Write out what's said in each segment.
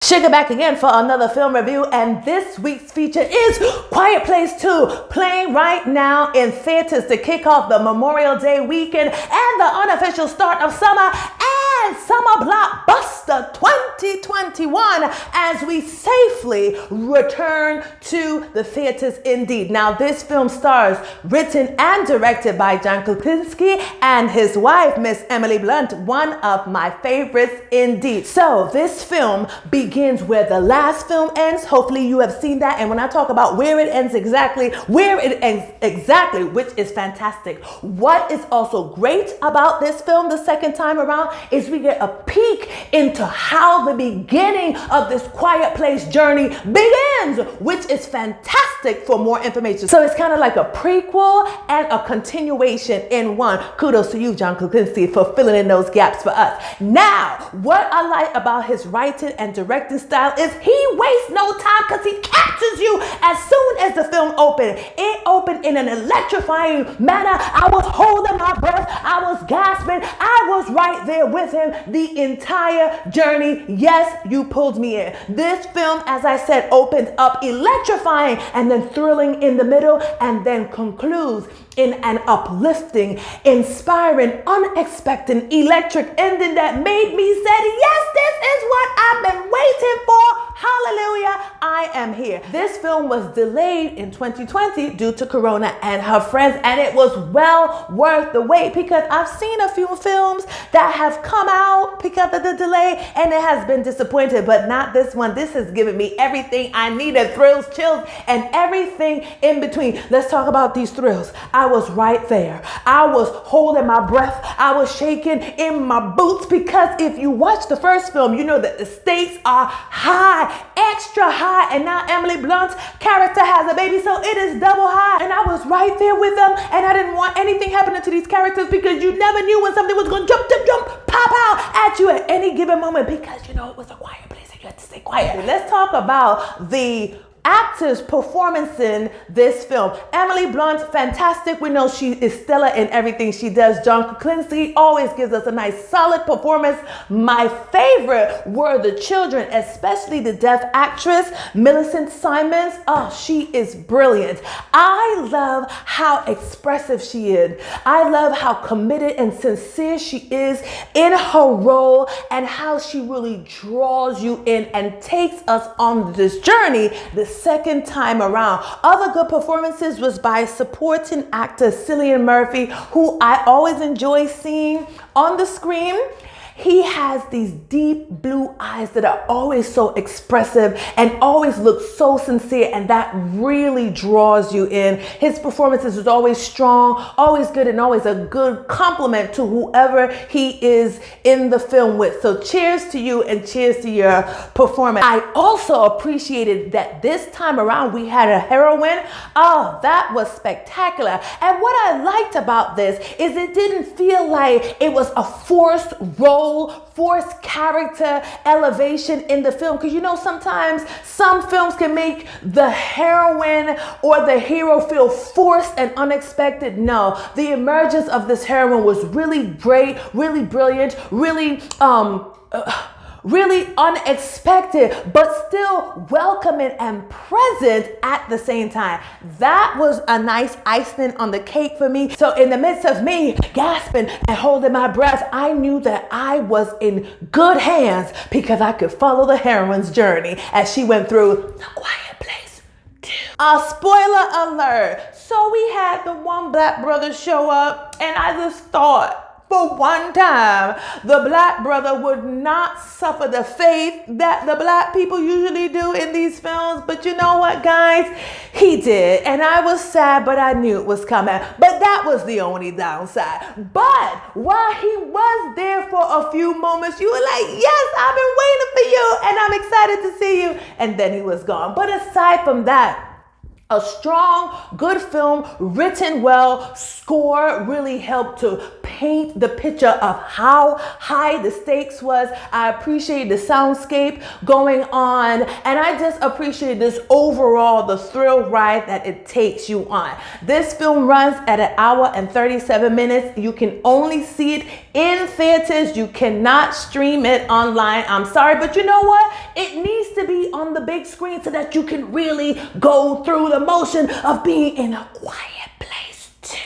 Sugar back again for another film review, and this week's feature is Quiet Place 2, playing right now in theaters to kick off the Memorial Day weekend and the unofficial start of summer and Summer Blockbuster 2021 as we safely return to the theaters indeed. Now, this film stars, written and directed by John Krasinski and his wife, Miss Emily Blunt, one of my favorites indeed. So this film begins where the last film ends. Hopefully you have seen that. And when I talk about where it ends exactly, which is fantastic. What is also great about this film the second time around is we get a peek into how the beginning of this Quiet Place journey begins, which is fantastic for more information. So it's kind of like a prequel and a continuation in one. Kudos to you, John Krasinski, for filling in those gaps for us. Now, what I like about his writing and directing style is he wastes no time because he captures you as soon as the film opened. It opened in an electrifying manner. I was holding my breath. I was gasping. I was right there with him the entire journey. Yes, you pulled me in. This film, as I said, opens up electrifying and then thrilling in the middle and then concludes in an uplifting, inspiring, unexpected, electric ending that made me say, yes, this is what I've been waiting for. Hallelujah, I am here. This film was delayed in 2020 due to Corona and her friends, and it was well worth the wait because I've seen a few films that have come out because of the delay and it has been disappointed, but not this one. This has given me everything I needed, thrills, chills, and everything in between. Let's talk about these thrills. I was right there. I was holding my breath. I was shaking in my boots because if you watch the first film, you know that the stakes are high, extra high, and now Emily Blunt's character has a baby, so it is double high. And I was right there with them, and I didn't want anything happening to these characters because you never knew when something was going to jump, pop out at you at any given moment because you know it was a quiet place and you had to stay quiet. Let's talk about the actors' performance in this film. Emily Blunt, fantastic. We know she is stellar in everything she does. John Krasinski always gives us a nice solid performance. My favorite were the children, especially the deaf actress, Millicent Simons. Oh, she is brilliant. I love how expressive she is. I love how committed and sincere she is in her role and how she really draws you in and takes us on this journey the second time around. Other good performances was by supporting actor Cillian Murphy, who I always enjoy seeing on the screen. He has these deep blue eyes that are always so expressive and always look so sincere, and that really draws you in. His performances is always strong, always good, and always a good compliment to whoever he is in the film with. So cheers to you and cheers to your performance. I also appreciated that this time around we had a heroine. Oh, that was spectacular. And what I liked about this is it didn't feel like it was a forced role, forced character elevation in the film, because you know sometimes some films can make the heroine or the hero feel forced and unexpected. No, the emergence of this heroine was really great, really brilliant, really unexpected, but still welcoming and present at the same time. That was a nice icing on the cake for me. So in the midst of me gasping and holding my breath, I knew that I was in good hands because I could follow the heroine's journey as she went through the Quiet Place 2. Spoiler alert. So we had the one black brother show up, and I just thought, for one time, the black brother would not suffer the fate that the black people usually do in these films. But you know what, guys? He did. And I was sad, but I knew it was coming. But that was the only downside. But while he was there for a few moments, you were like, yes, I've been waiting for you, and I'm excited to see you. And then he was gone. But aside from that, a strong, good film, written well, score really helped to paint the picture of how high the stakes was. I appreciate the soundscape going on, and I just appreciate this overall, the thrill ride that it takes you on. This film runs at 1 hour and 37 minutes. You can only see it in theaters. You cannot stream it online. I'm sorry, but you know what? It needs to be on the big screen so that you can really go through the motion of being in a quiet place too.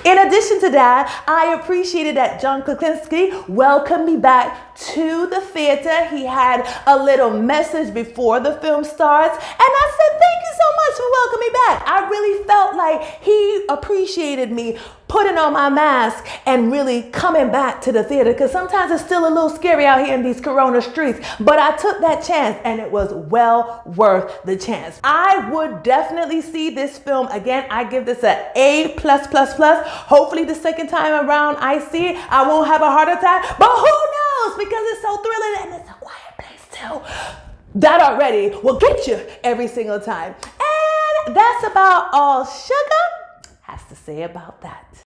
In addition to that, I appreciated that John Krasinski welcomed me back to the theater. He had a little message before the film starts, and I said, thank you so much for welcoming me back. I really felt like he appreciated me putting on my mask and really coming back to the theater, because sometimes it's still a little scary out here in these corona streets, but I took that chance and it was well worth the chance. I would definitely see this film again. I give this an A+++. Hopefully the second time around I see it, I won't have a heart attack, but who knows, because it's so thrilling and it's a quiet place too. That already will get you every single time. And that's about all Sugar has to say about that.